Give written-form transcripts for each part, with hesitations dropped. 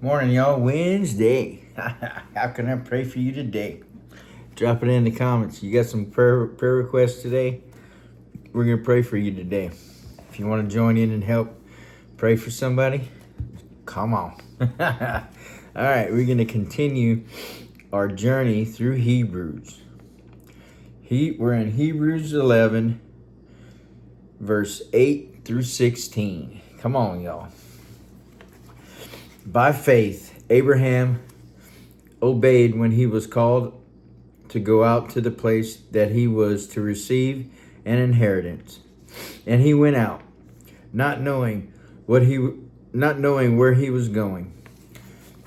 Morning, y'all. Wednesday. How can I pray for you today? Drop it in the comments. You got some prayer requests today? We're going to pray for you today. If you want to join in and help pray for somebody, come on. All right, we're going to continue our journey through Hebrews. We're in Hebrews 11, verse 8 through 16. Come on, y'all. By faith, Abraham obeyed when he was called to go out to the place that he was to receive an inheritance. And he went out, not knowing where he was going.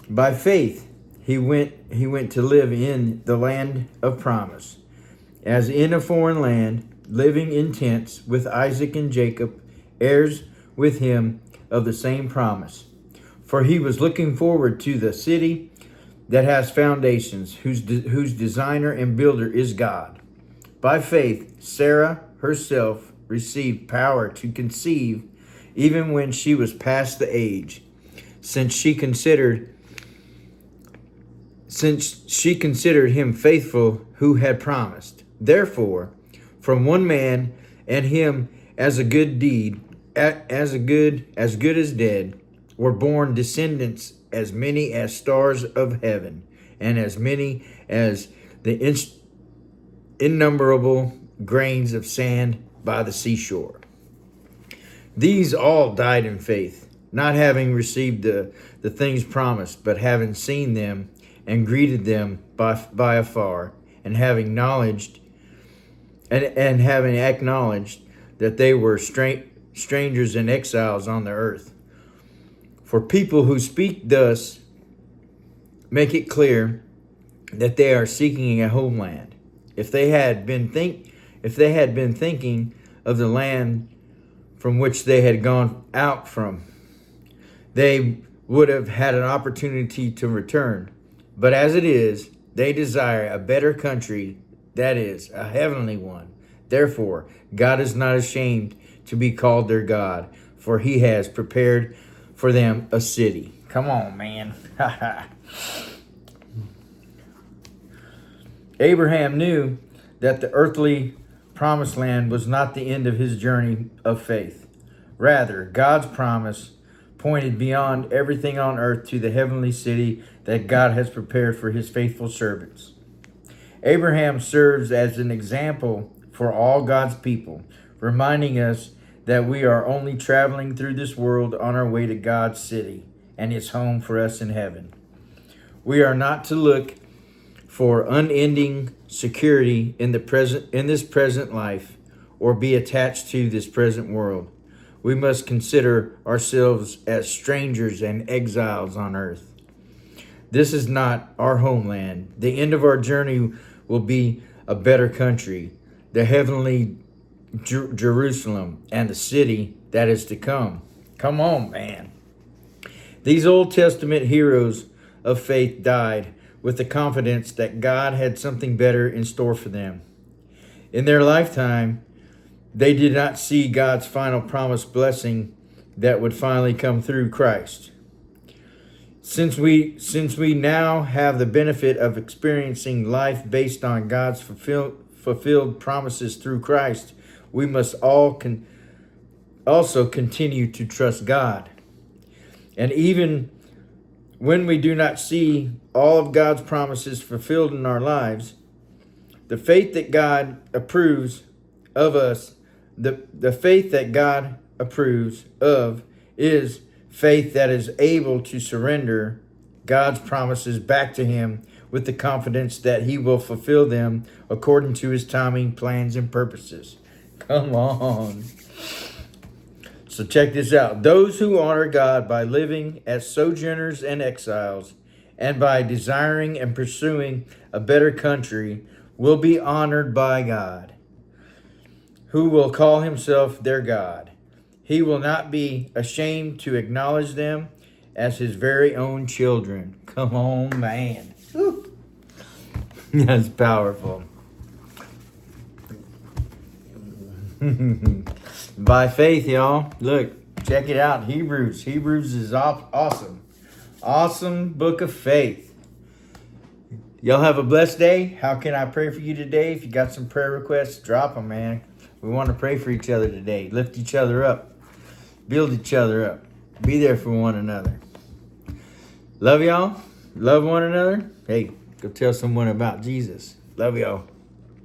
By faith, he went to live in the land of promise, as in a foreign land, living in tents with Isaac and Jacob, heirs with him of the same promise. For he was looking forward to the city that has foundations, whose designer and builder is God. By faith, Sarah herself received power to conceive, even when she was past the age, since she considered him faithful who had promised. Therefore, from one man and him as good as dead, were born descendants as many as stars of heaven, and as many as the innumerable grains of sand by the seashore. These all died in faith, not having received the things promised, but having seen them and greeted them by afar, and having acknowledged that they were strangers and exiles on the earth. For people who speak thus make it clear that they are seeking a homeland. If they had been thinking of the land from which they had gone out from, they would have had an opportunity to return. But as it is, they desire a better country, that is, a heavenly one. Therefore, God is not ashamed to be called their God, for he has prepared for them a city. Come on, man. Abraham knew that the earthly promised land was not the end of his journey of faith. Rather, God's promise pointed beyond everything on earth to the heavenly city that God has prepared for his faithful servants. Abraham serves as an example for all God's people, reminding us that we are only traveling through this world on our way to God's city and his home for us in heaven. We are not to look for unending security in this present life, or be attached to this present world. We must consider ourselves as strangers and exiles on earth. This is not our homeland. The end of our journey will be a better country, the heavenly Jerusalem, and the city that is to come. Come on, man. These Old Testament heroes of faith died with the confidence that God had something better in store for them. In their lifetime, they did not see God's final promised blessing that would finally come through Christ. Since we now have the benefit of experiencing life based on God's fulfilled promises through Christ, we must also continue to trust God. And even when we do not see all of God's promises fulfilled in our lives, the faith that God approves of us, the faith that God approves of is faith that is able to surrender God's promises back to him with the confidence that he will fulfill them according to his timing, plans, and purposes. Come on. So check this out. Those who honor God by living as sojourners and exiles, and by desiring and pursuing a better country, will be honored by God, who will call himself their God. He will not be ashamed to acknowledge them as his very own children. Come on, man. Woo. That's powerful. By faith, y'all. Look, check it out. Hebrews is awesome. Awesome book of faith. Y'all have a blessed day. How can I pray for you today? If you got some prayer requests, drop them, man. We want to pray for each other today. Lift each other up. Build each other up. Be there for one another. Love y'all. Love one another. Hey, go tell someone about Jesus. Love y'all.